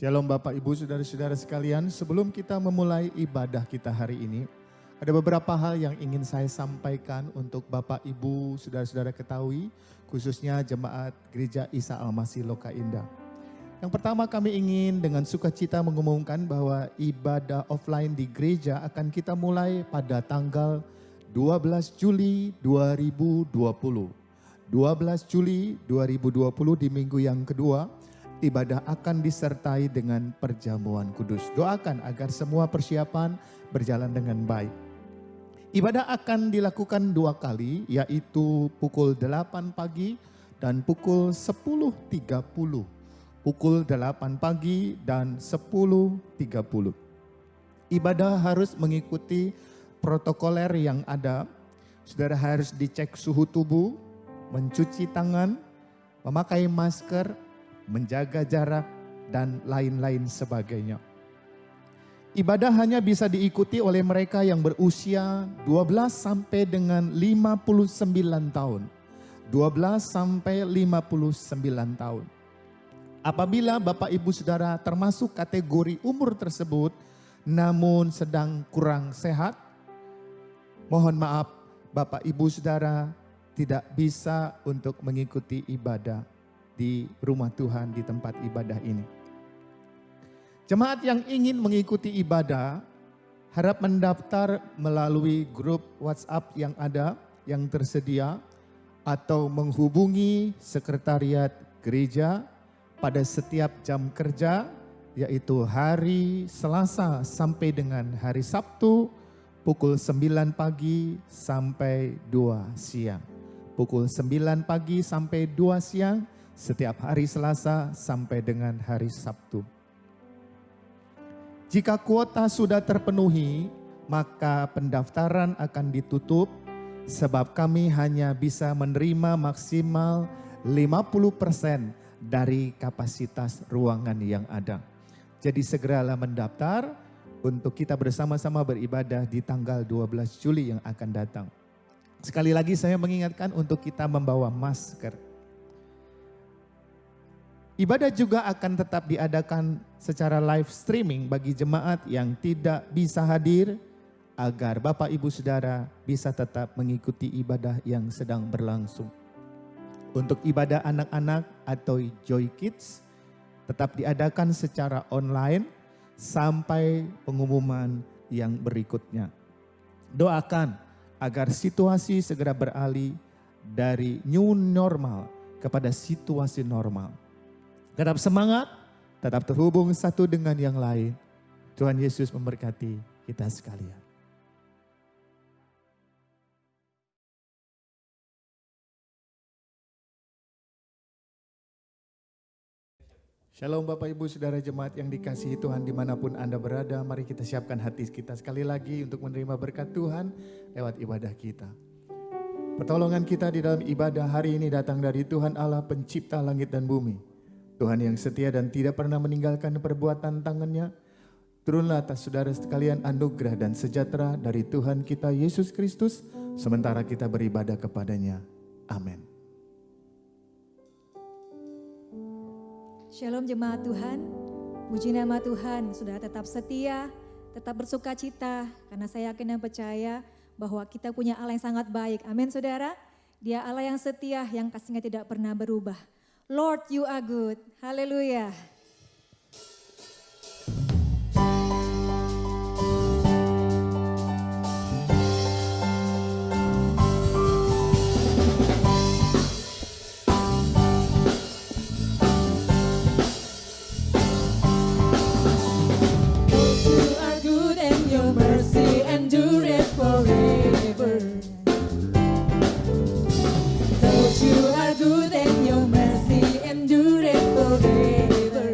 Shalom Bapak Ibu Saudara-saudara sekalian, sebelum kita memulai ibadah kita hari ini, ada beberapa hal yang ingin saya sampaikan untuk Bapak Ibu Saudara-saudara ketahui, khususnya Jemaat Gereja Isa Al-Masih Loka Indah. Yang pertama kami ingin dengan sukacita mengumumkan bahwa ibadah offline di gereja akan kita mulai pada tanggal 12 Juli 2020. 12 Juli 2020 di minggu yang kedua. Ibadah akan disertai dengan perjamuan kudus. Doakan agar semua persiapan berjalan dengan baik. Ibadah akan dilakukan 2 kali, yaitu pukul 8 pagi dan pukul 10.30. Pukul 8 pagi dan 10.30. Ibadah harus mengikuti protokoler yang ada. Saudara harus dicek suhu tubuh, mencuci tangan, memakai masker, menjaga jarak, dan lain-lain sebagainya. Ibadah hanya bisa diikuti oleh mereka yang berusia 12 sampai dengan 59 tahun. 12 sampai 59 tahun. Apabila Bapak Ibu Saudara termasuk kategori umur tersebut, namun sedang kurang sehat, mohon maaf Bapak Ibu Saudara tidak bisa untuk mengikuti ibadah di rumah Tuhan, di tempat ibadah ini. Jemaat yang ingin mengikuti ibadah harap mendaftar melalui grup WhatsApp yang ada, yang tersedia, atau menghubungi sekretariat gereja pada setiap jam kerja, yaitu hari Selasa sampai dengan hari Sabtu pukul 9 pagi sampai 2 siang. Pukul 9 pagi sampai 2 siang setiap hari Selasa sampai dengan hari Sabtu. Jika kuota sudah terpenuhi, maka pendaftaran akan ditutup sebab kami hanya bisa menerima maksimal 50% dari kapasitas ruangan yang ada. Jadi segeralah mendaftar untuk kita bersama-sama beribadah di tanggal 12 Juli yang akan datang. Sekali lagi saya mengingatkan untuk kita membawa masker. Ibadah juga akan tetap diadakan secara live streaming bagi jemaat yang tidak bisa hadir agar Bapak Ibu Saudara bisa tetap mengikuti ibadah yang sedang berlangsung. Untuk ibadah anak-anak atau Joy Kids tetap diadakan secara online sampai pengumuman yang berikutnya. Doakan agar situasi segera beralih dari new normal kepada situasi normal. Tetap semangat, tetap terhubung satu dengan yang lain. Tuhan Yesus memberkati kita sekalian. Shalom Bapak Ibu Saudara Jemaat yang dikasihi Tuhan dimanapun Anda berada. Mari kita siapkan hati kita sekali lagi untuk menerima berkat Tuhan lewat ibadah kita. Pertolongan kita di dalam ibadah hari ini datang dari Tuhan Allah pencipta langit dan bumi. Tuhan yang setia dan tidak pernah meninggalkan perbuatan tangannya. Turunlah atas saudara sekalian anugerah dan sejahtera dari Tuhan kita Yesus Kristus sementara kita beribadah kepadanya. Amin. Shalom jemaat Tuhan, puji nama Tuhan, saudara tetap setia, tetap bersuka cita, karena saya yakin dan percaya bahwa kita punya Allah yang sangat baik. Amin saudara, Dia Allah yang setia, yang kasihnya tidak pernah berubah. Lord, you are good. Haleluya. Good and your mercy endureth forever.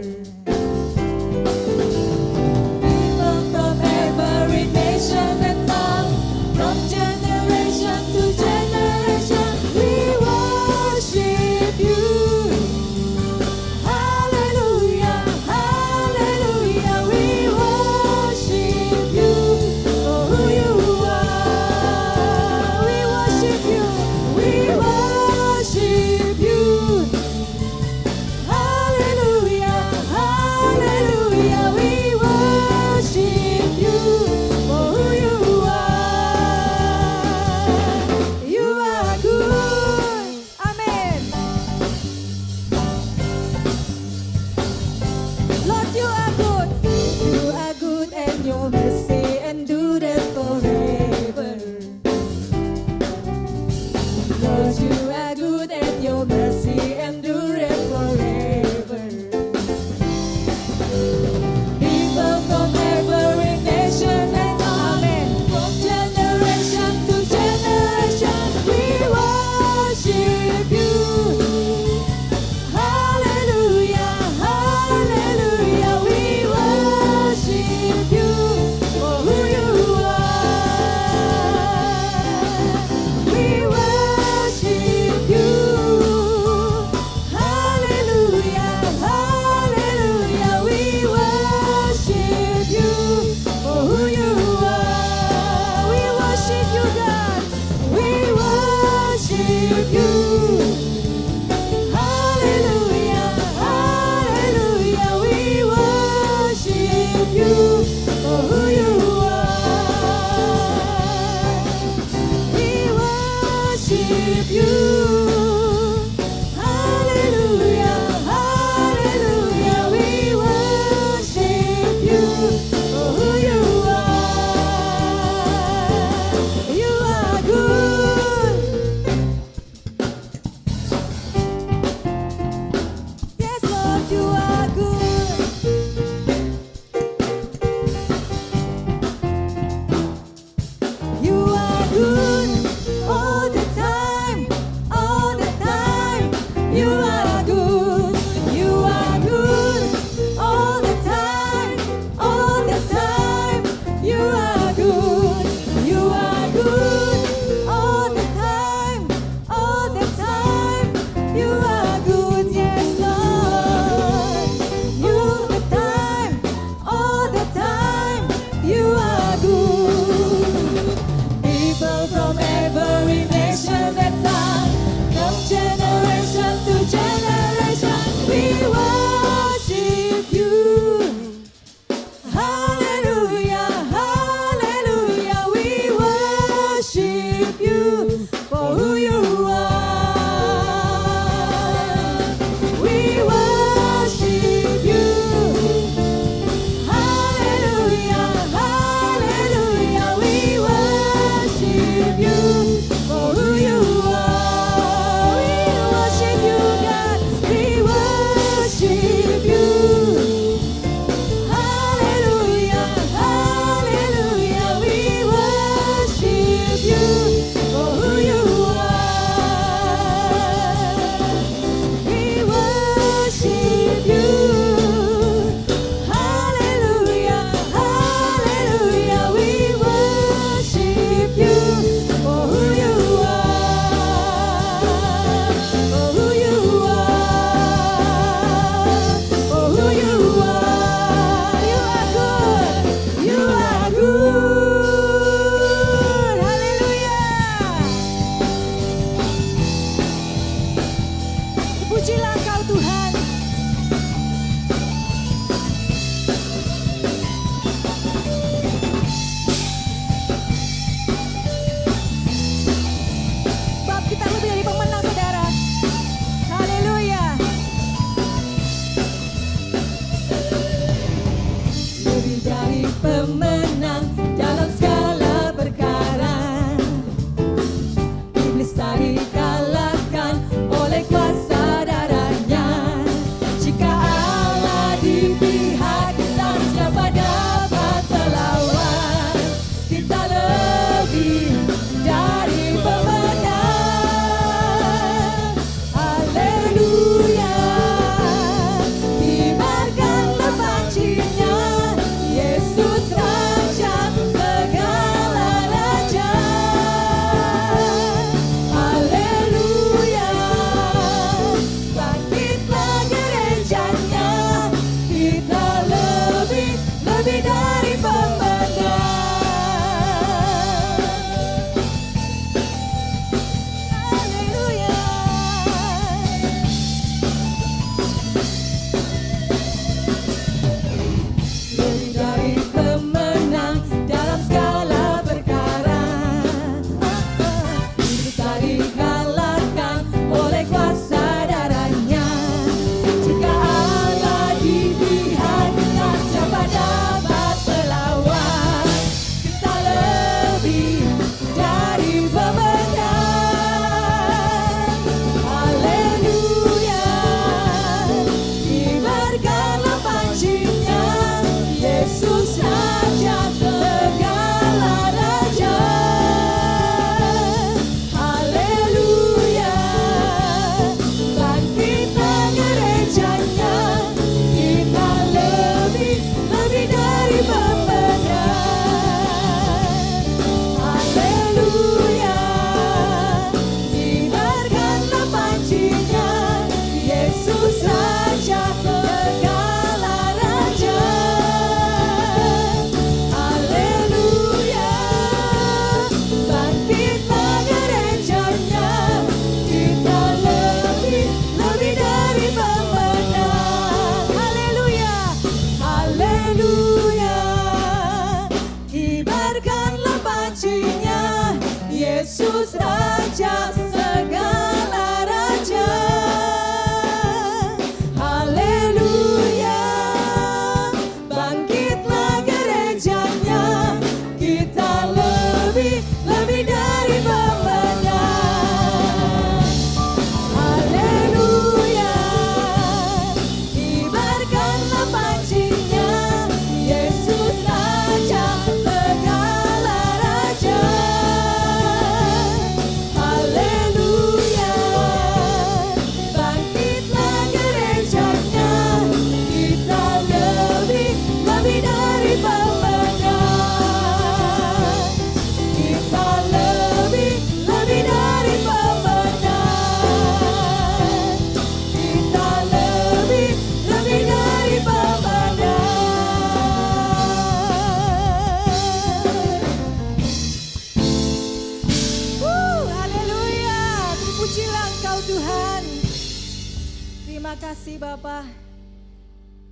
kasih Bapa,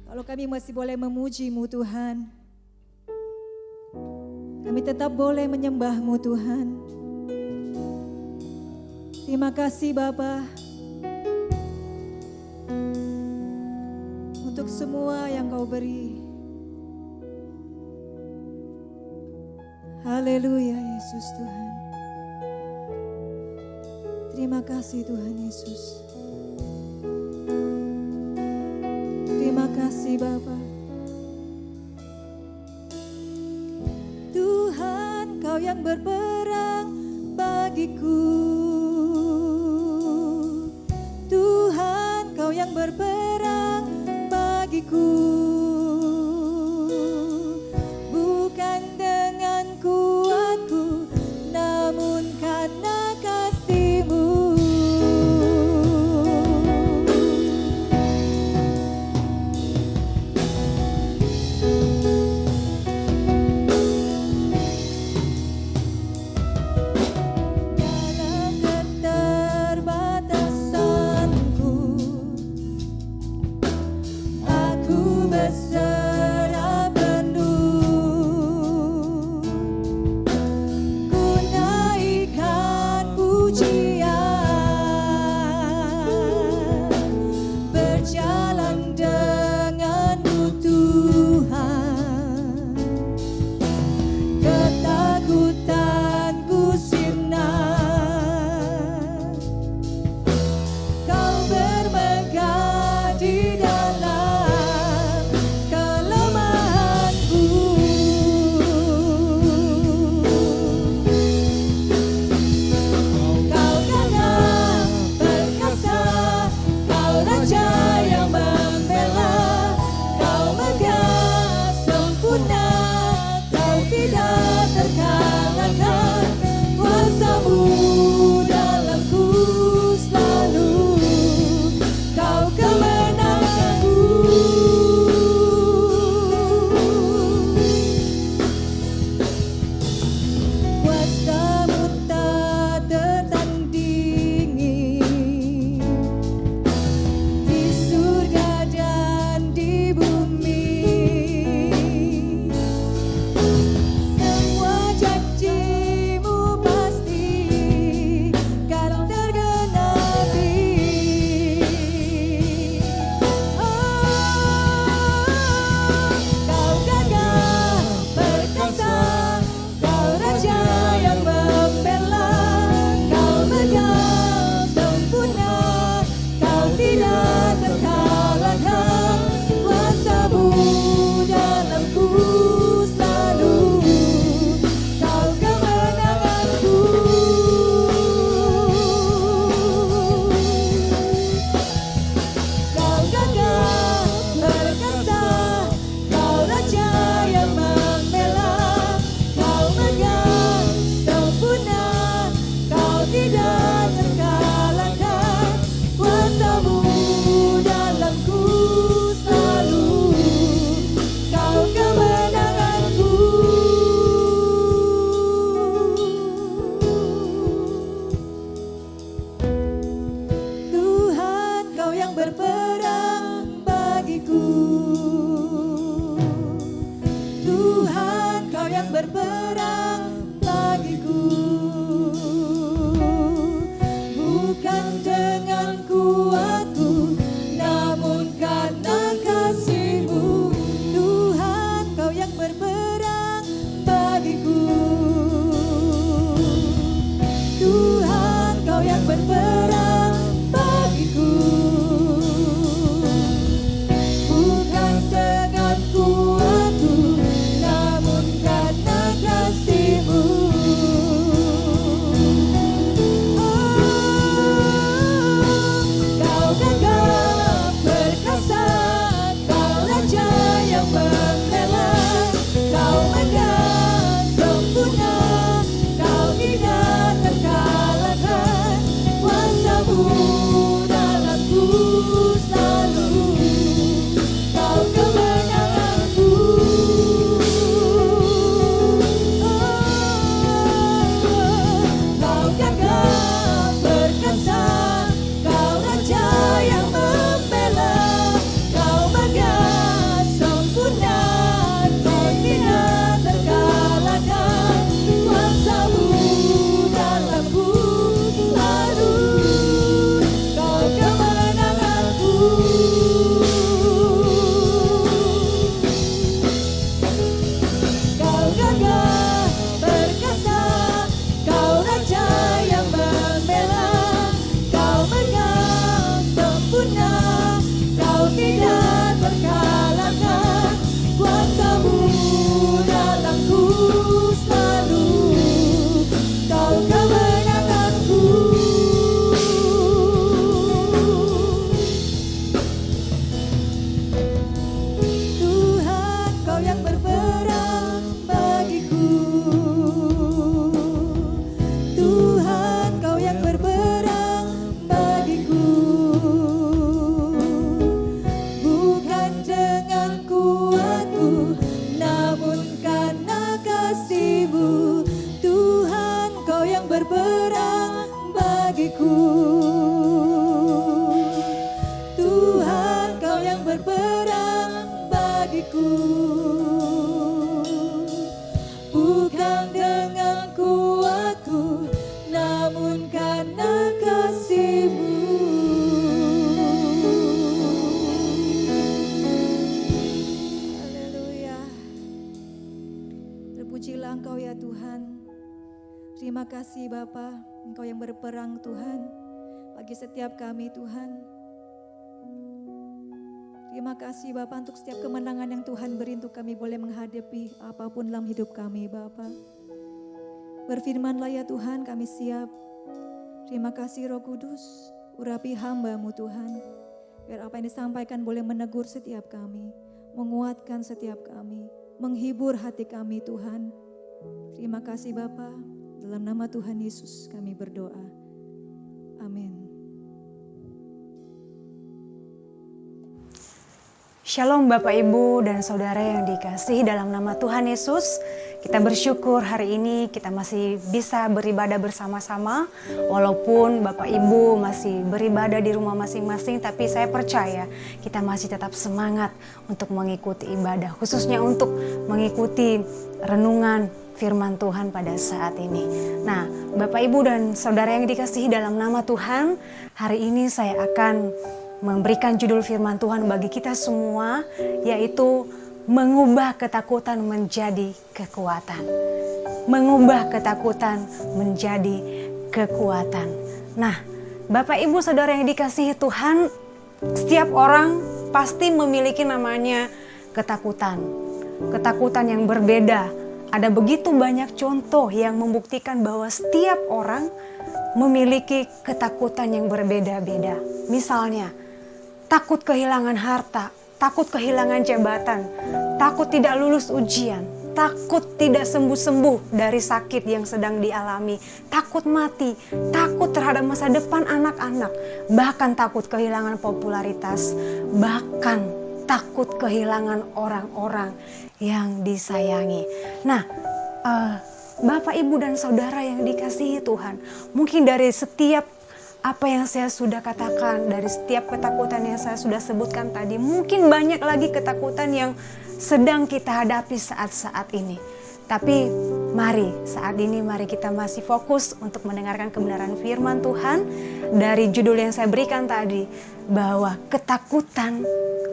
kalau kami masih boleh memuji-Mu Tuhan. Kami tetap boleh menyembah-Mu Tuhan. Terima kasih Bapa untuk semua yang Kau beri. Haleluya Yesus Tuhan. Terima kasih Tuhan Yesus. Terima kasih Bapa. Tuhan, Kau yang berperang bagiku. Tuhan, Kau yang berperang bagiku. Bukan dengan kuatku, namun karena kasih-Mu. Dalam keterbatasanku, aku bersyukur. Kau gagah perkasa, Kau Raja yang membela, Kau megah sempurna, Kau tidak terkalahkan, kuasa-Mu dalamku selalu, Kau kemenanganku. Tuhan, Kau yang berperang bagiku. Tuhan, Kau yang berperang bagiku. Bukan dengan kuatku, namun karena kasih-Mu. Tuhan, Kau yang berperang bagiku. Tuhan, Kau yang berperang bagiku. Bukan dengan kuatku, namun karena kasih-Mu. Haleluya. Terpujilah Engkau ya Tuhan. Terima kasih Bapa, Engkau yang berperang Tuhan bagi setiap kami Tuhan. Terima kasih Bapa untuk setiap kemenangan yang Tuhan beri untuk kami boleh menghadapi apapun dalam hidup kami Bapa. Berfirmanlah ya Tuhan, kami siap. Terima kasih Roh Kudus, urapi hamba-Mu Tuhan. Biar apa yang disampaikan boleh menegur setiap kami, menguatkan setiap kami, menghibur hati kami Tuhan. Terima kasih Bapa, dalam nama Tuhan Yesus kami berdoa. Amin. Shalom Bapak Ibu dan Saudara yang dikasihi dalam nama Tuhan Yesus. Kita bersyukur hari ini kita masih bisa beribadah bersama-sama. Walaupun Bapak Ibu masih beribadah di rumah masing-masing, tapi saya percaya kita masih tetap semangat untuk mengikuti ibadah. Khususnya untuk mengikuti renungan firman Tuhan pada saat ini. Nah, Bapak Ibu dan Saudara yang dikasihi dalam nama Tuhan, hari ini saya akan memberikan judul firman Tuhan bagi kita semua, yaitu mengubah ketakutan menjadi kekuatan. Mengubah ketakutan menjadi kekuatan. Nah, Bapak Ibu Saudara yang dikasihi Tuhan, setiap orang pasti memiliki namanya ketakutan. Ketakutan yang berbeda. Ada begitu banyak contoh yang membuktikan bahwa setiap orang memiliki ketakutan yang berbeda-beda. Misalnya, takut kehilangan harta, takut kehilangan jabatan, takut tidak lulus ujian, takut tidak sembuh-sembuh dari sakit yang sedang dialami, takut mati, takut terhadap masa depan anak-anak, bahkan takut kehilangan popularitas, bahkan takut kehilangan orang-orang yang disayangi. Nah, Bapak, Ibu, dan Saudara yang dikasihi Tuhan, mungkin dari setiap apa yang saya sudah katakan, dari setiap ketakutan yang saya sudah sebutkan tadi, mungkin banyak lagi ketakutan yang sedang kita hadapi saat-saat ini. Tapi mari saat ini mari kita masih fokus untuk mendengarkan kebenaran firman Tuhan dari judul yang saya berikan tadi, bahwa ketakutan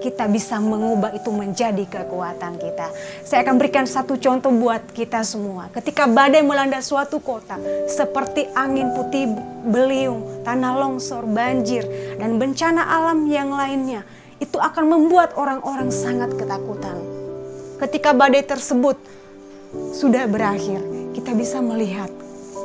kita bisa mengubah itu menjadi kekuatan kita. Saya akan berikan satu contoh buat kita semua. Ketika badai melanda suatu kota, seperti angin putih beliung, tanah longsor, banjir, dan bencana alam yang lainnya, itu akan membuat orang-orang sangat ketakutan. Ketika badai tersebut sudah berakhir, kita bisa melihat,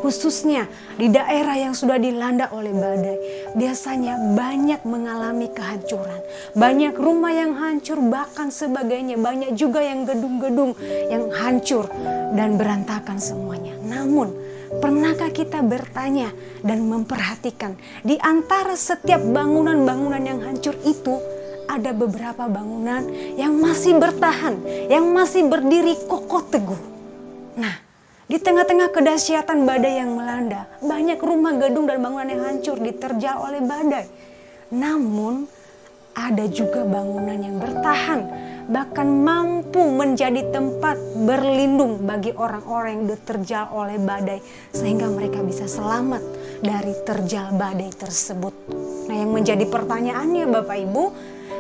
khususnya di daerah yang sudah dilanda oleh badai, biasanya banyak mengalami kehancuran. Banyak rumah yang hancur, bahkan sebagainya. Banyak juga yang gedung-gedung yang hancur dan berantakan semuanya. Namun, pernahkah kita bertanya dan memperhatikan di antara setiap bangunan-bangunan yang hancur itu, ada beberapa bangunan yang masih bertahan, yang masih berdiri kokoh teguh. Nah, di tengah-tengah kedahsyatan badai yang melanda, banyak rumah, gedung, dan bangunan yang hancur diterjal oleh badai. Namun, ada juga bangunan yang bertahan, bahkan mampu menjadi tempat berlindung bagi orang-orang yang diterjal oleh badai, sehingga mereka bisa selamat dari terjal badai tersebut. Nah, yang menjadi pertanyaannya Bapak Ibu,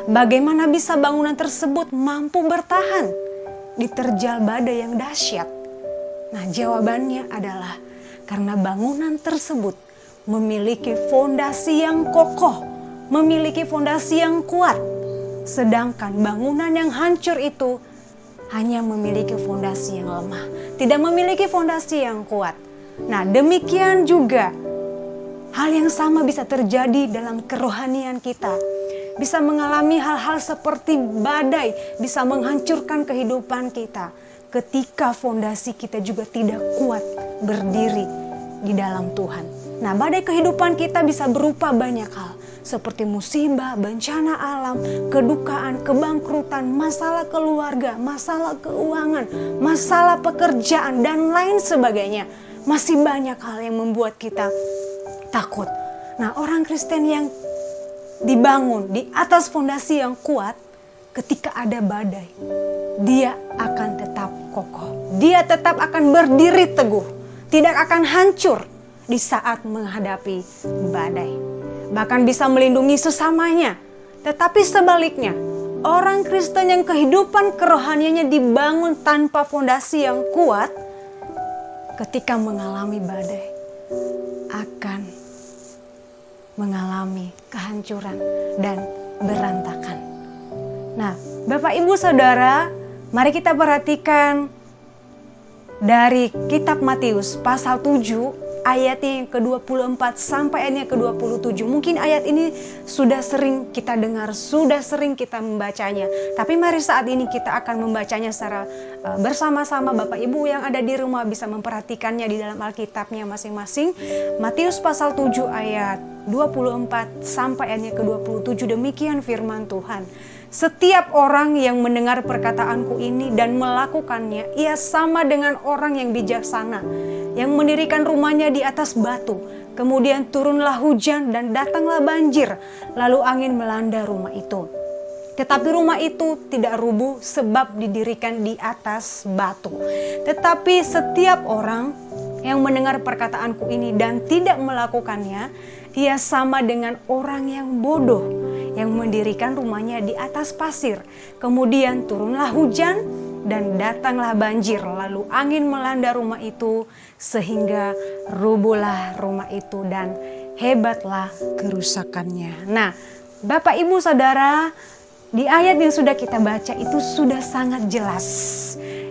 bagaimana bisa bangunan tersebut mampu bertahan diterjal badai yang dahsyat? Nah, jawabannya adalah karena bangunan tersebut memiliki fondasi yang kokoh, memiliki fondasi yang kuat. Sedangkan bangunan yang hancur itu hanya memiliki fondasi yang lemah, tidak memiliki fondasi yang kuat. Nah, demikian juga hal yang sama bisa terjadi dalam kerohanian kita. Bisa mengalami hal-hal seperti badai, bisa menghancurkan kehidupan kita. Ketika fondasi kita juga tidak kuat berdiri di dalam Tuhan. Nah, badai kehidupan kita bisa berupa banyak hal. Seperti musibah, bencana alam, kedukaan, kebangkrutan, masalah keluarga, masalah keuangan, masalah pekerjaan, dan lain sebagainya. Masih banyak hal yang membuat kita takut. Nah, orang Kristen yang dibangun di atas fondasi yang kuat, ketika ada badai, dia akan tetap kokoh. Dia tetap akan berdiri teguh, tidak akan hancur di saat menghadapi badai. Bahkan bisa melindungi sesamanya. Tetapi sebaliknya, orang Kristen yang kehidupan kerohaniannya dibangun tanpa fondasi yang kuat, ketika mengalami badai, akan mengalami kehancuran dan berantakan. Nah, Bapak Ibu Saudara, mari kita perhatikan dari kitab Matius pasal 7 ayatnya yang ke-24 sampai ayatnya ke-27. Mungkin ayat ini sudah sering kita dengar, sudah sering kita membacanya. Tapi mari saat ini kita akan membacanya secara bersama-sama. Bapak Ibu yang ada di rumah bisa memperhatikannya di dalam Alkitabnya masing-masing. Matius pasal 7 ayat 24 sampai ayatnya ke-27. Demikian firman Tuhan. Setiap orang yang mendengar perkataanku ini dan melakukannya, ia sama dengan orang yang bijaksana, yang mendirikan rumahnya di atas batu. Kemudian turunlah hujan dan datanglah banjir, lalu angin melanda rumah itu. Tetapi rumah itu tidak rubuh sebab didirikan di atas batu. Tetapi setiap orang yang mendengar perkataanku ini dan tidak melakukannya, ia sama dengan orang yang bodoh yang mendirikan rumahnya di atas pasir. Kemudian turunlah hujan dan datanglah banjir, lalu angin melanda rumah itu sehingga rubuhlah rumah itu dan hebatlah kerusakannya. Nah, Bapak Ibu Saudara, di ayat yang sudah kita baca itu sudah sangat jelas.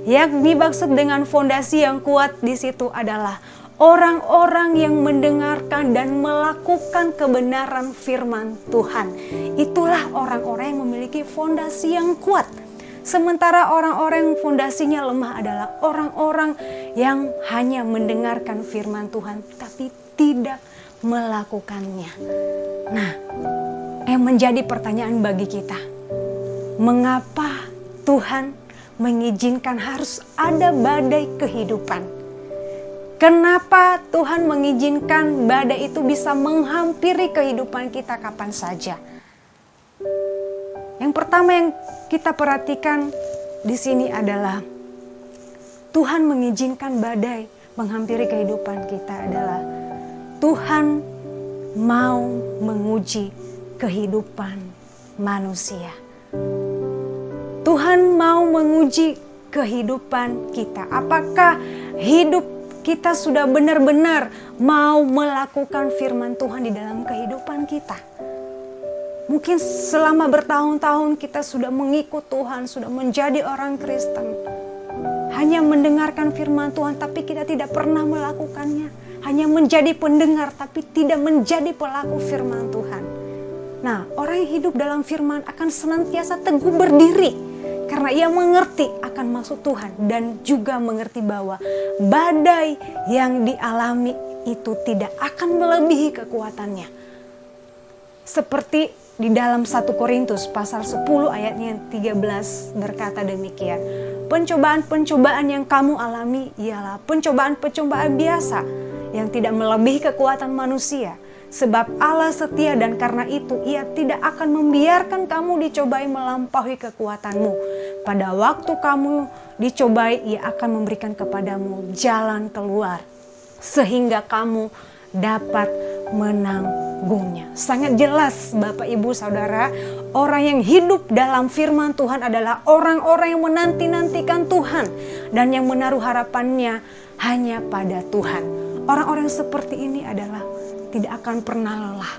Yang dimaksud dengan fondasi yang kuat di situ adalah orang-orang yang mendengarkan dan melakukan kebenaran firman Tuhan. Itulah orang-orang yang memiliki fondasi yang kuat. Sementara orang-orang yang fondasinya lemah adalah orang-orang yang hanya mendengarkan firman Tuhan tapi tidak melakukannya. Nah, yang menjadi pertanyaan bagi kita, mengapa Tuhan mengizinkan harus ada badai kehidupan? Kenapa Tuhan mengizinkan badai itu bisa menghampiri kehidupan kita kapan saja? Yang pertama yang kita perhatikan di sini adalah Tuhan mengizinkan badai menghampiri kehidupan kita adalah Tuhan mau menguji kehidupan manusia. Tuhan mau menguji kehidupan kita. Apakah hidup kita sudah benar-benar mau melakukan firman Tuhan di dalam kehidupan kita? Mungkin selama bertahun-tahun kita sudah mengikut Tuhan, sudah menjadi orang Kristen. Hanya mendengarkan firman Tuhan tapi kita tidak pernah melakukannya. Hanya menjadi pendengar tapi tidak menjadi pelaku firman Tuhan. Nah, orang yang hidup dalam firman akan senantiasa teguh berdiri. Karena ia mengerti akan maksud Tuhan dan juga mengerti bahwa badai yang dialami itu tidak akan melebihi kekuatannya. Seperti di dalam 1 Korintus pasal 10 ayatnya 13 berkata demikian. Pencobaan-pencobaan yang kamu alami ialah pencobaan-pencobaan biasa yang tidak melebihi kekuatan manusia. Sebab Allah setia dan karena itu ia tidak akan membiarkan kamu dicobai melampaui kekuatanmu. Pada waktu kamu dicobai ia akan memberikan kepadamu jalan keluar. Sehingga kamu dapat menanggungnya. Sangat jelas Bapak Ibu Saudara, Orang yang hidup dalam firman Tuhan adalah orang-orang yang menanti-nantikan Tuhan dan yang menaruh harapannya hanya pada Tuhan. Orang-orang seperti ini adalah tidak akan pernah lelah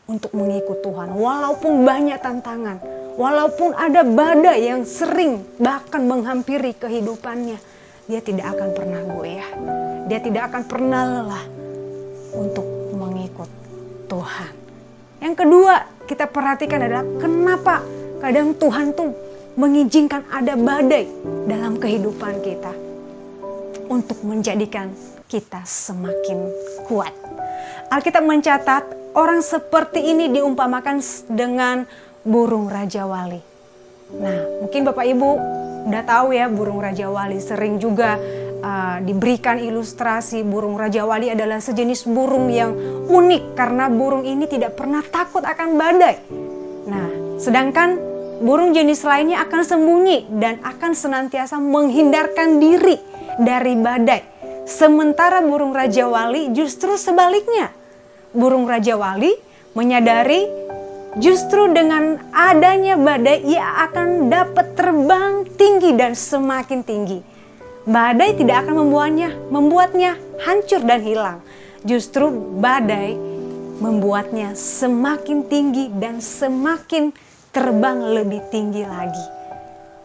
untuk mengikut Tuhan. Walaupun banyak tantangan, walaupun ada badai yang sering bahkan menghampiri kehidupannya, dia tidak akan pernah goyah. Dia tidak akan pernah lelah untuk mengikut Tuhan. Yang kedua, kita perhatikan adalah kenapa kadang Tuhan tuh mengizinkan ada badai dalam kehidupan kita untuk menjadikan kita semakin kuat. Alkitab mencatat orang seperti ini diumpamakan dengan burung Raja Wali. Nah, mungkin Bapak Ibu udah tahu ya, burung Raja Wali sering juga diberikan ilustrasi. Burung Raja Wali adalah sejenis burung yang unik karena burung ini tidak pernah takut akan badai. Nah, sedangkan burung jenis lainnya akan sembunyi dan akan senantiasa menghindarkan diri dari badai. Sementara burung Raja Wali justru sebaliknya. Burung Raja Wali menyadari justru dengan adanya badai ia akan dapat terbang tinggi dan semakin tinggi. Badai tidak akan membuatnya hancur dan hilang. Justru badai membuatnya semakin tinggi dan semakin terbang lebih tinggi lagi.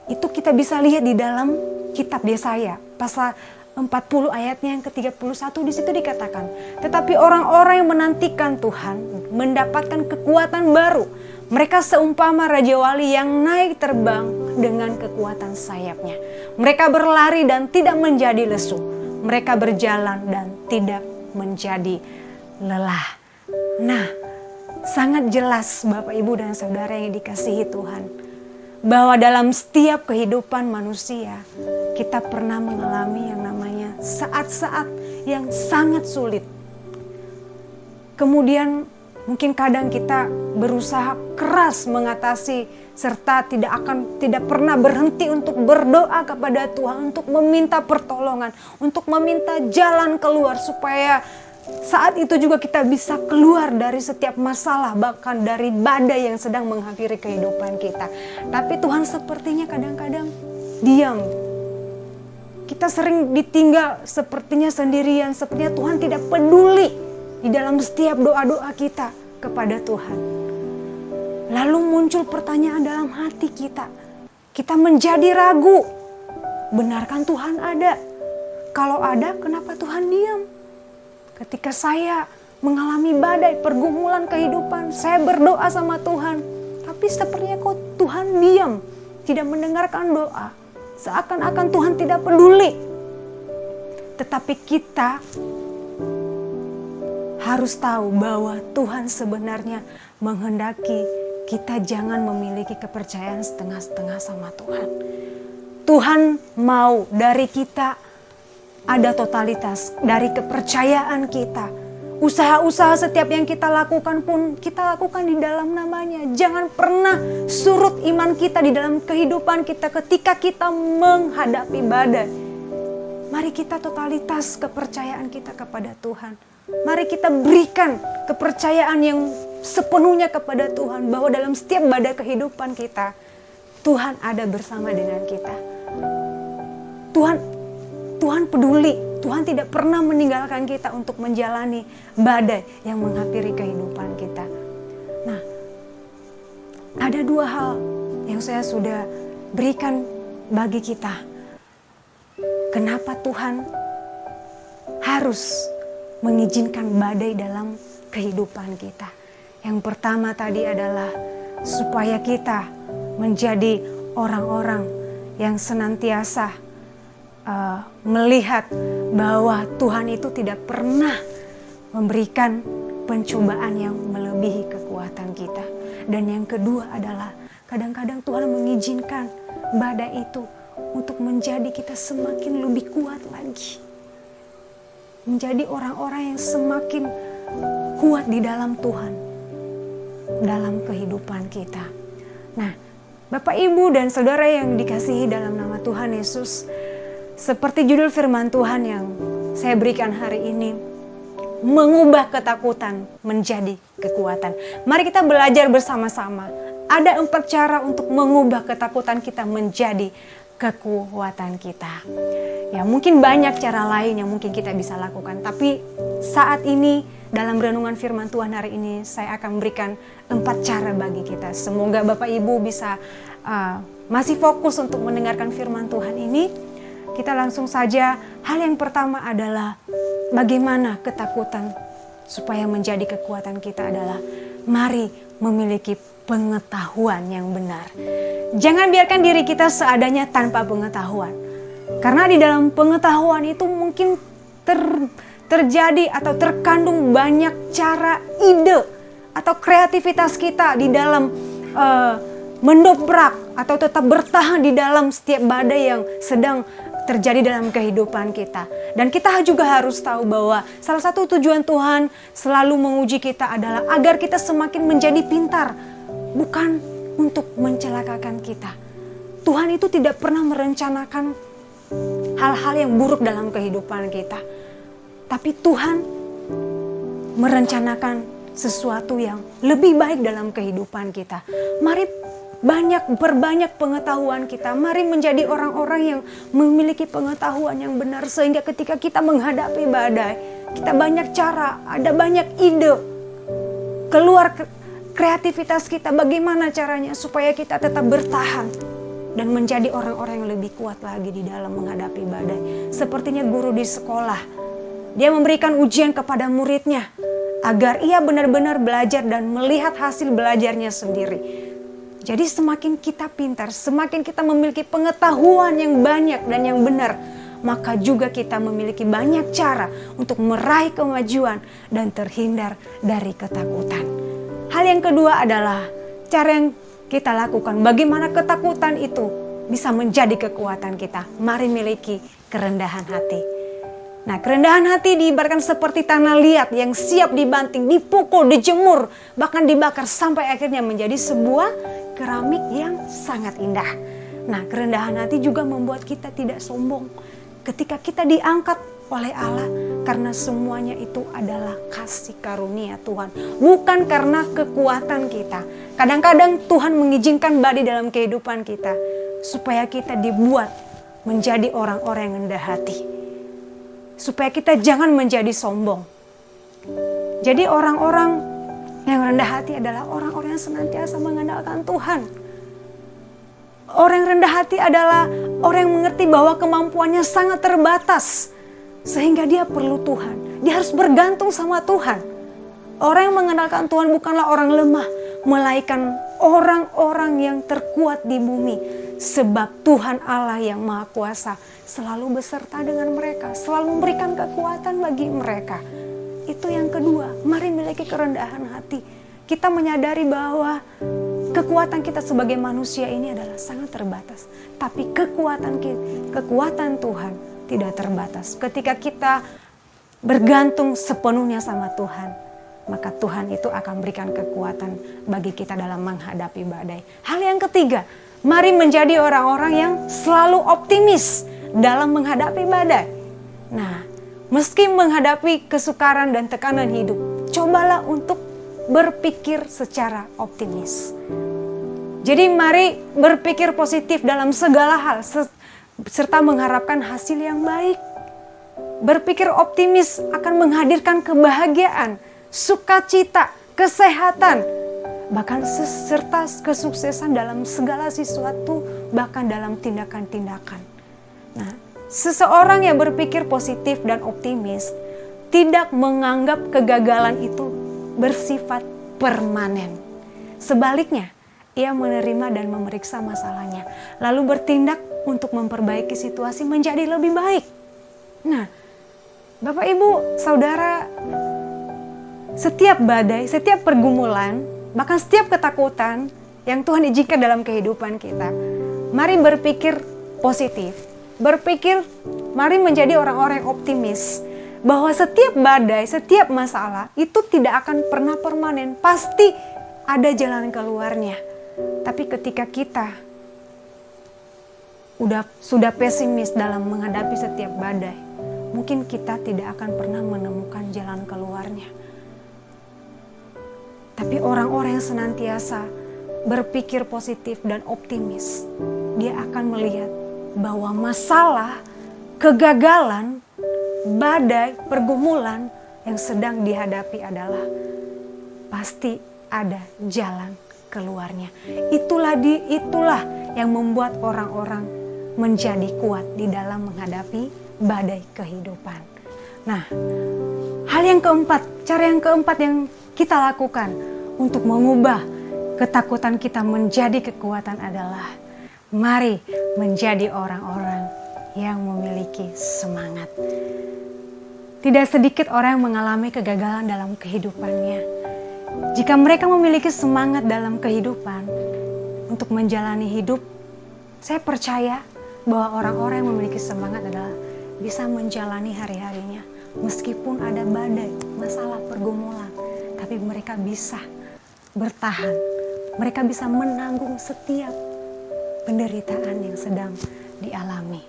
Itu kita bisa lihat di dalam kitab Yesaya pasal 40 ayatnya yang ke-31 di situ dikatakan, tetapi orang-orang yang menantikan Tuhan mendapatkan kekuatan baru. Mereka seumpama Raja Wali yang naik terbang dengan kekuatan sayapnya. Mereka berlari dan tidak menjadi lesu. Mereka berjalan dan tidak menjadi lelah. Nah, sangat jelas Bapak Ibu dan Saudara yang dikasihi Tuhan, bahwa dalam setiap kehidupan manusia kita pernah mengalami yang namanya saat-saat yang sangat sulit. Kemudian mungkin kadang kita berusaha keras mengatasi serta tidak pernah berhenti untuk berdoa kepada Tuhan, untuk meminta pertolongan, untuk meminta jalan keluar supaya saat itu juga kita bisa keluar dari setiap masalah, bahkan dari badai yang sedang menghampiri kehidupan kita. Tapi Tuhan sepertinya kadang-kadang diam. Kita sering ditinggal sepertinya sendirian, sepertinya Tuhan tidak peduli di dalam setiap doa-doa kita kepada Tuhan. Lalu muncul pertanyaan dalam hati kita. Kita menjadi ragu. Benarkah Tuhan ada? Kalau ada, kenapa Tuhan diam? Ketika saya mengalami badai pergumulan kehidupan, saya berdoa sama Tuhan. Tapi sepertinya kok Tuhan diam, tidak mendengarkan doa. Seakan-akan Tuhan tidak peduli. Tetapi kita harus tahu bahwa Tuhan sebenarnya menghendaki kita jangan memiliki kepercayaan setengah-setengah sama Tuhan. Tuhan mau dari kita ada totalitas dari kepercayaan kita. Usaha-usaha setiap yang kita lakukan pun kita lakukan di dalam namanya. Jangan pernah surut iman kita di dalam kehidupan kita ketika kita menghadapi badai. Mari kita totalitas kepercayaan kita kepada Tuhan. Mari kita berikan kepercayaan yang sepenuhnya kepada Tuhan. Bahwa dalam setiap badai kehidupan kita, Tuhan ada bersama dengan kita. Tuhan peduli, Tuhan tidak pernah meninggalkan kita untuk menjalani badai yang menghampiri kehidupan kita. Nah, ada dua hal yang saya sudah berikan bagi kita. Kenapa Tuhan harus mengizinkan badai dalam kehidupan kita? Yang pertama tadi adalah supaya kita menjadi orang-orang yang senantiasa melihat bahwa Tuhan itu tidak pernah memberikan pencobaan yang melebihi kekuatan kita. Dan yang kedua adalah kadang-kadang Tuhan mengizinkan badai itu untuk menjadi kita semakin lebih kuat lagi. Menjadi orang-orang yang semakin kuat di dalam Tuhan, dalam kehidupan kita. Nah, Bapak, Ibu, dan Saudara yang dikasihi dalam nama Tuhan Yesus, seperti judul firman Tuhan yang saya berikan hari ini, mengubah ketakutan menjadi kekuatan. Mari kita belajar bersama-sama Ada 4 cara untuk mengubah ketakutan kita menjadi kekuatan kita. Ya, mungkin banyak cara lain yang mungkin kita bisa lakukan. Tapi saat ini dalam renungan firman Tuhan hari ini saya akan memberikan 4 cara bagi kita. Semoga Bapak Ibu bisa masih fokus untuk mendengarkan firman Tuhan ini. Kita langsung saja. Hal yang pertama adalah bagaimana ketakutan supaya menjadi kekuatan kita adalah mari memiliki pengetahuan yang benar. Jangan biarkan diri kita seadanya tanpa pengetahuan. Karena di dalam pengetahuan itu mungkin terjadi atau terkandung banyak cara, ide atau kreativitas kita di dalam mendobrak atau tetap bertahan di dalam setiap badai yang sedang terjadi dalam kehidupan kita. Dan kita juga harus tahu bahwa salah satu tujuan Tuhan selalu menguji kita adalah agar kita semakin menjadi pintar, bukan untuk mencelakakan kita. Tuhan itu tidak pernah merencanakan hal-hal yang buruk dalam kehidupan kita. Tapi Tuhan merencanakan sesuatu yang lebih baik dalam kehidupan kita. Mari perbanyak pengetahuan kita. Mari menjadi orang-orang yang memiliki pengetahuan yang benar. Sehingga ketika kita menghadapi badai, kita banyak cara, ada banyak ide. Keluar kreativitas kita, bagaimana caranya supaya kita tetap bertahan. Dan menjadi orang-orang yang lebih kuat lagi di dalam menghadapi badai. Sepertinya guru di sekolah. Dia memberikan ujian kepada muridnya. Agar ia benar-benar belajar dan melihat hasil belajarnya sendiri. Jadi semakin kita pintar, semakin kita memiliki pengetahuan yang banyak dan yang benar, maka juga kita memiliki banyak cara untuk meraih kemajuan dan terhindar dari ketakutan. Hal yang kedua adalah cara yang kita lakukan, bagaimana ketakutan itu bisa menjadi kekuatan kita. Mari miliki kerendahan hati. Nah, kerendahan hati diibaratkan seperti tanah liat yang siap dibanting, dipukul, dijemur, bahkan dibakar sampai akhirnya menjadi sebuah keramik yang sangat indah. Nah, kerendahan hati juga membuat kita tidak sombong ketika kita diangkat oleh Allah, karena semuanya itu adalah kasih karunia Tuhan, bukan karena kekuatan kita. Kadang-kadang Tuhan mengizinkan badai dalam kehidupan kita supaya kita dibuat menjadi orang-orang yang rendah hati, supaya kita jangan menjadi sombong. Jadi orang-orang yang rendah hati adalah orang-orang yang senantiasa mengandalkan Tuhan. Orang yang rendah hati adalah orang yang mengerti bahwa kemampuannya sangat terbatas. Sehingga dia perlu Tuhan. Dia harus bergantung sama Tuhan. Orang yang mengandalkan Tuhan bukanlah orang lemah, melainkan orang-orang yang terkuat di bumi. Sebab Tuhan Allah yang Maha Kuasa selalu beserta dengan mereka. Selalu memberikan kekuatan bagi mereka. Itu yang kedua, mari miliki kerendahan hati. Kita menyadari bahwa kekuatan kita sebagai manusia ini adalah sangat terbatas. Tapi kekuatan Tuhan tidak terbatas. Ketika kita bergantung sepenuhnya sama Tuhan, maka Tuhan itu akan berikan kekuatan bagi kita dalam menghadapi badai. Hal yang ketiga, mari menjadi orang-orang yang selalu optimis dalam menghadapi badai. Nah, meski menghadapi kesukaran dan tekanan hidup, cobalah untuk berpikir secara optimis. Jadi mari berpikir positif dalam segala hal, serta mengharapkan hasil yang baik. Berpikir optimis akan menghadirkan kebahagiaan, sukacita, kesehatan, bahkan serta kesuksesan dalam segala sesuatu, bahkan dalam tindakan-tindakan. Nah, seseorang yang berpikir positif dan optimis tidak menganggap kegagalan itu bersifat permanen. Sebaliknya, ia menerima dan memeriksa masalahnya, lalu bertindak untuk memperbaiki situasi menjadi lebih baik. Nah, Bapak Ibu, Saudara, setiap badai, setiap pergumulan, bahkan setiap ketakutan yang Tuhan izinkan dalam kehidupan kita, mari berpikir positif. Mari menjadi orang-orang yang optimis. Bahwa setiap badai, setiap masalah itu tidak akan pernah permanen. Pasti ada jalan keluarnya. Tapi ketika kita sudah pesimis dalam menghadapi setiap badai, mungkin kita tidak akan pernah menemukan jalan keluarnya. Tapi orang-orang yang senantiasa berpikir positif dan optimis, dia akan melihat bahwa masalah, kegagalan, badai, pergumulan yang sedang dihadapi adalah pasti ada jalan keluarnya. Itulah yang membuat orang-orang menjadi kuat di dalam menghadapi badai kehidupan. Nah, cara yang keempat yang kita lakukan untuk mengubah ketakutan kita menjadi kekuatan adalah mari menjadi orang-orang yang memiliki semangat. Tidak sedikit orang yang mengalami kegagalan dalam kehidupannya. Jika mereka memiliki semangat dalam kehidupan untuk menjalani hidup, saya percaya bahwa orang-orang yang memiliki semangat adalah bisa menjalani hari-harinya. Meskipun ada badai, masalah, pergumulan, tapi mereka bisa bertahan. Mereka bisa menanggung setiap penderitaan yang sedang dialami.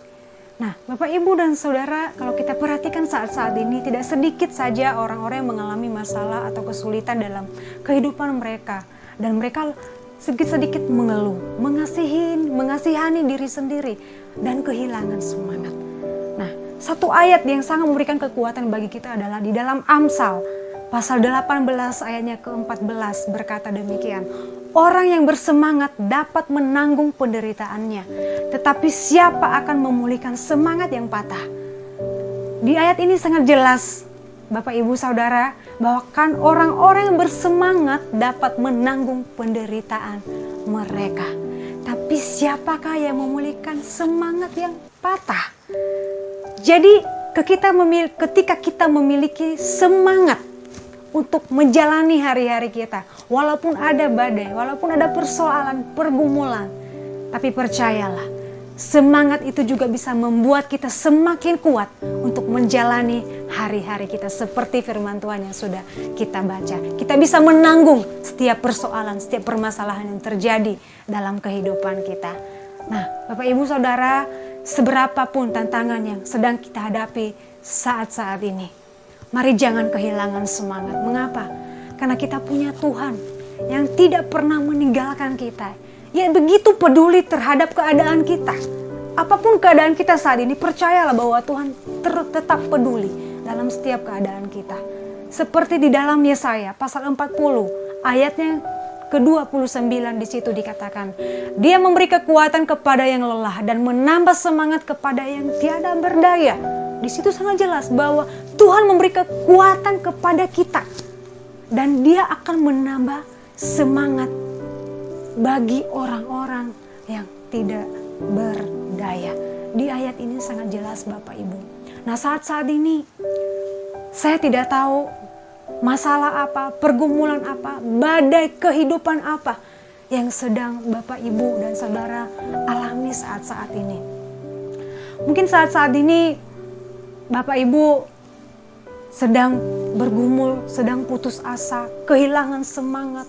Nah, Bapak, Ibu, dan Saudara, kalau kita perhatikan saat-saat ini, tidak sedikit saja orang-orang yang mengalami masalah atau kesulitan dalam kehidupan mereka. Dan mereka sedikit-sedikit mengeluh, mengasihani diri sendiri, dan kehilangan semangat. Nah, satu ayat yang sangat memberikan kekuatan bagi kita adalah di dalam Amsal, pasal 18 ayatnya ke-14 berkata demikian. Orang yang bersemangat dapat menanggung penderitaannya, tetapi siapa akan memulihkan semangat yang patah? Di ayat ini sangat jelas, Bapak, Ibu, Saudara, bahwa kan orang-orang yang bersemangat dapat menanggung penderitaan mereka. Tapi siapakah yang memulihkan semangat yang patah? Jadi ketika kita memiliki semangat untuk menjalani hari-hari kita, walaupun ada badai, walaupun ada persoalan, pergumulan, tapi percayalah, semangat itu juga bisa membuat kita semakin kuat untuk menjalani hari-hari kita seperti firman Tuhan yang sudah kita baca. Kita bisa menanggung setiap persoalan, setiap permasalahan yang terjadi dalam kehidupan kita. Nah, Bapak, Ibu, Saudara, seberapapun tantangan yang sedang kita hadapi saat-saat ini, mari jangan kehilangan semangat. Mengapa? Karena kita punya Tuhan yang tidak pernah meninggalkan kita. Yang begitu peduli terhadap keadaan kita. Apapun keadaan kita saat ini, percayalah bahwa Tuhan tetap peduli dalam setiap keadaan kita. Seperti di dalam Yesaya pasal 40 ayatnya ke-29 di situ dikatakan, Dia memberi kekuatan kepada yang lelah dan menambah semangat kepada yang tiada berdaya. Di situ sangat jelas bahwa Tuhan memberi kekuatan kepada kita dan Dia akan menambah semangat bagi orang-orang yang tidak berdaya. Di ayat ini sangat jelas, Bapak, Ibu. Nah, saat-saat ini saya tidak tahu masalah apa, pergumulan apa, badai kehidupan apa yang sedang Bapak, Ibu, dan Saudara alami saat-saat ini. Mungkin saat-saat ini Bapak, Ibu sedang bergumul, sedang putus asa, kehilangan semangat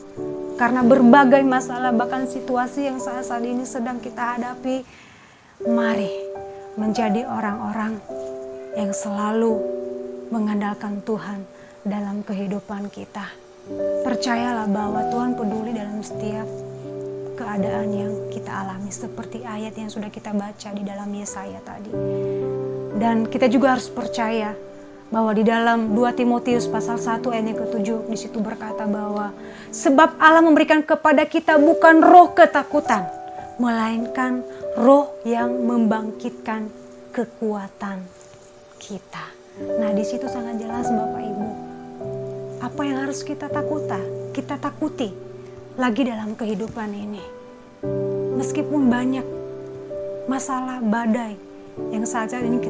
karena berbagai masalah, bahkan situasi yang saat-saat ini sedang kita hadapi. Mari menjadi orang-orang yang selalu mengandalkan Tuhan dalam kehidupan kita. Percayalah bahwa Tuhan peduli dalam setiap keadaan yang kita alami, seperti ayat yang sudah kita baca di dalam Yesaya tadi. Dan kita juga harus percaya bahwa di dalam 2 Timotius pasal 1 ayat yang ke-7 di situ berkata bahwa sebab Allah memberikan kepada kita bukan roh ketakutan, melainkan roh yang membangkitkan kekuatan kita. Nah, di situ sangat jelas, Bapak, Ibu, apa yang harus kita takuti lagi dalam kehidupan ini. Meskipun banyak masalah, badai yang saat ini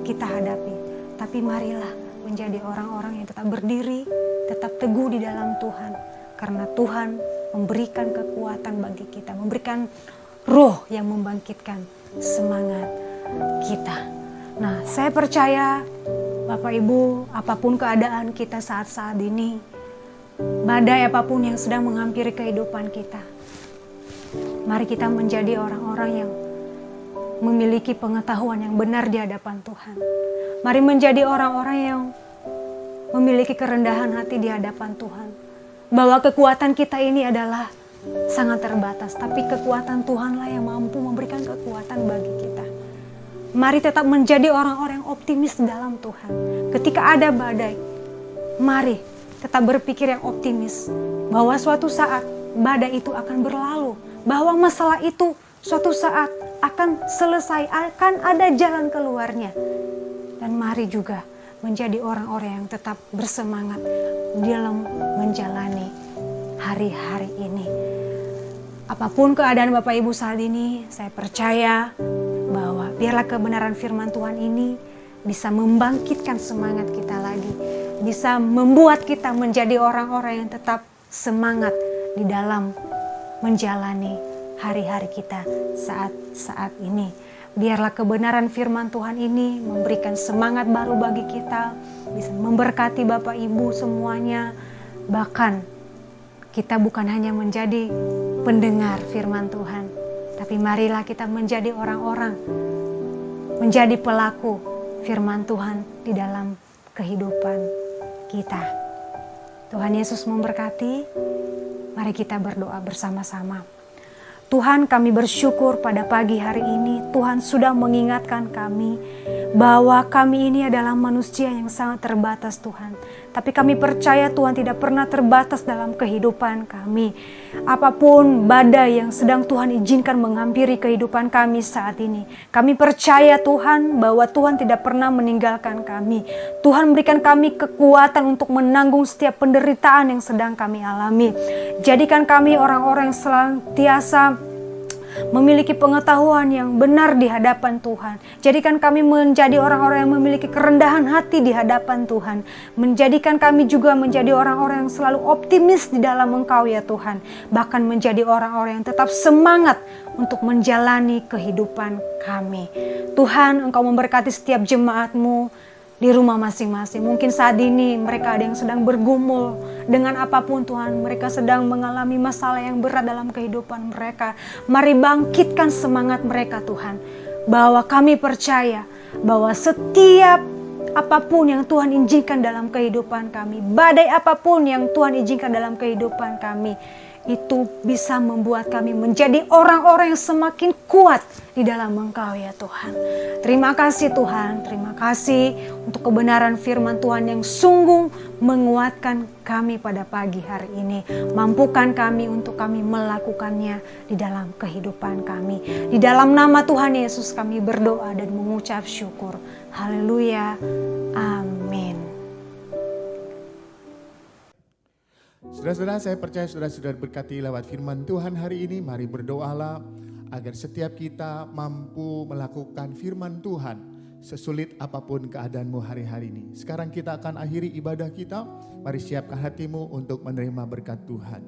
kita hadapi, tapi marilah menjadi orang-orang yang tetap berdiri, tetap teguh di dalam Tuhan. Karena Tuhan memberikan kekuatan bagi kita, memberikan roh yang membangkitkan semangat kita. Nah, saya percaya Bapak, Ibu, apapun keadaan kita saat-saat ini, badai apapun yang sedang menghampiri kehidupan kita, mari kita menjadi orang-orang yang memiliki pengetahuan yang benar di hadapan Tuhan. Mari menjadi orang-orang yang memiliki kerendahan hati di hadapan Tuhan. Bahwa kekuatan kita ini adalah sangat terbatas, tapi kekuatan Tuhanlah yang mampu memberikan kekuatan bagi kita. Mari tetap menjadi orang-orang yang optimis dalam Tuhan. Ketika ada badai, mari tetap berpikir yang optimis bahwa suatu saat badai itu akan berlalu, bahwa masalah itu suatu saat akan selesai, akan ada jalan keluarnya. Dan mari juga menjadi orang-orang yang tetap bersemangat dalam menjalani hari-hari ini. Apapun keadaan Bapak Ibu saat ini, saya percaya bahwa biarlah kebenaran firman Tuhan ini bisa membangkitkan semangat kita lagi, bisa membuat kita menjadi orang-orang yang tetap semangat di dalam menjalani hari-hari kita saat ini. Biarlah kebenaran firman Tuhan ini memberikan semangat baru bagi kita, bisa memberkati Bapak Ibu semuanya. Bahkan kita bukan hanya menjadi pendengar firman Tuhan, tapi marilah kita menjadi orang-orang, menjadi pelaku firman Tuhan di dalam kehidupan kita. Tuhan Yesus memberkati. Mari kita berdoa bersama-sama. Tuhan, kami bersyukur pada pagi hari ini Tuhan sudah mengingatkan kami bahwa kami ini adalah manusia yang sangat terbatas Tuhan. Tapi kami percaya Tuhan tidak pernah terbatas dalam kehidupan kami. Apapun badai yang sedang Tuhan izinkan menghampiri kehidupan kami saat ini, kami percaya Tuhan bahwa Tuhan tidak pernah meninggalkan kami. Tuhan memberikan kami kekuatan untuk menanggung setiap penderitaan yang sedang kami alami. Jadikan kami orang-orang yang senantiasa memiliki pengetahuan yang benar di hadapan Tuhan. Jadikan kami menjadi orang-orang yang memiliki kerendahan hati di hadapan Tuhan. Menjadikan kami juga menjadi orang-orang yang selalu optimis di dalam Engkau ya Tuhan. Bahkan menjadi orang-orang yang tetap semangat untuk menjalani kehidupan kami. Tuhan, Engkau memberkati setiap jemaat-Mu di rumah masing-masing. Mungkin saat ini mereka ada yang sedang bergumul dengan apapun Tuhan. Mereka sedang mengalami masalah yang berat dalam kehidupan mereka. Mari bangkitkan semangat mereka Tuhan. Bahwa kami percaya bahwa setiap apapun yang Tuhan izinkan dalam kehidupan kami, badai apapun yang Tuhan izinkan dalam kehidupan kami, itu bisa membuat kami menjadi orang-orang yang semakin kuat di dalam Engkau ya Tuhan. Terima kasih Tuhan, terima kasih untuk kebenaran firman Tuhan yang sungguh menguatkan kami pada pagi hari ini. Mampukan kami untuk kami melakukannya di dalam kehidupan kami. Di dalam nama Tuhan Yesus kami berdoa dan mengucap syukur. Haleluya, amin. Saudara-saudara, saya percaya saudara-saudara berkati lewat firman Tuhan hari ini. Mari berdoalah agar setiap kita mampu melakukan firman Tuhan sesulit apapun keadaanmu hari-hari ini. Sekarang kita akan akhiri ibadah kita. Mari siapkan hatimu untuk menerima berkat Tuhan.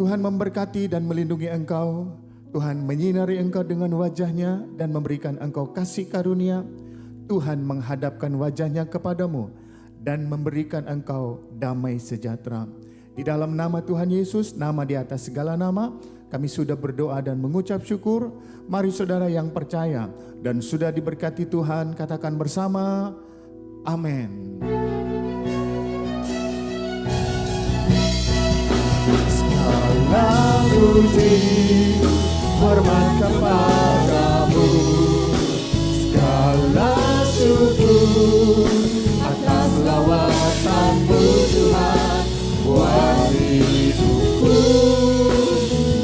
Tuhan memberkati dan melindungi engkau. Tuhan menyinari engkau dengan wajahnya dan memberikan engkau kasih karunia. Tuhan menghadapkan wajahnya kepadamu dan memberikan engkau damai sejahtera. Di dalam nama Tuhan Yesus, nama di atas segala nama, kami sudah berdoa dan mengucap syukur. Mari saudara yang percaya dan sudah diberkati Tuhan, katakan bersama, amin. Segala puji, hormat kepadamu, segala syukur atas lawatanmu Tuhan, buat hidupku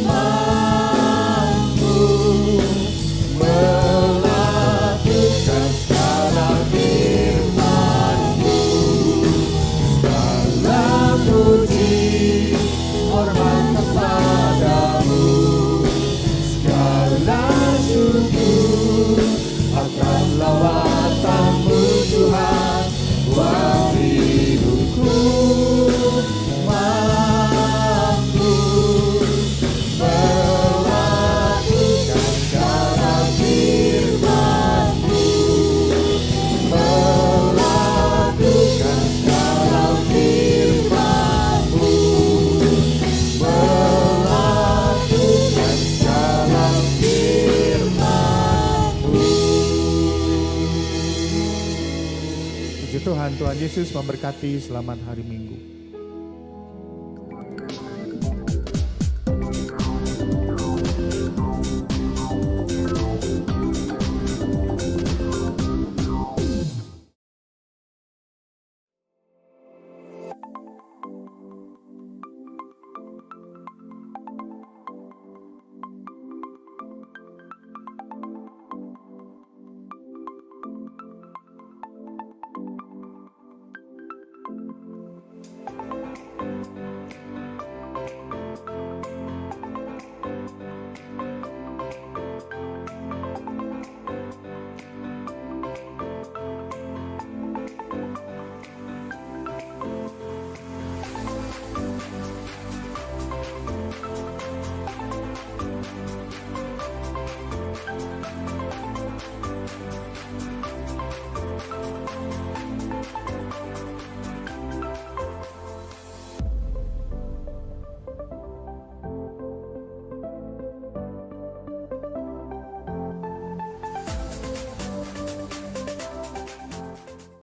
mampu melakukan segala firman-Mu. Segala puji, hormat kepadamu, segala syukur atas lawatanmu Tuhan, buat hidupku mampu melakukan segala firman-Mu, melakukan segala firman-Mu, melakukan segala firman-Mu. Puji Tuhan, Tuhan Yesus memberkati. Selamat hari Minggu.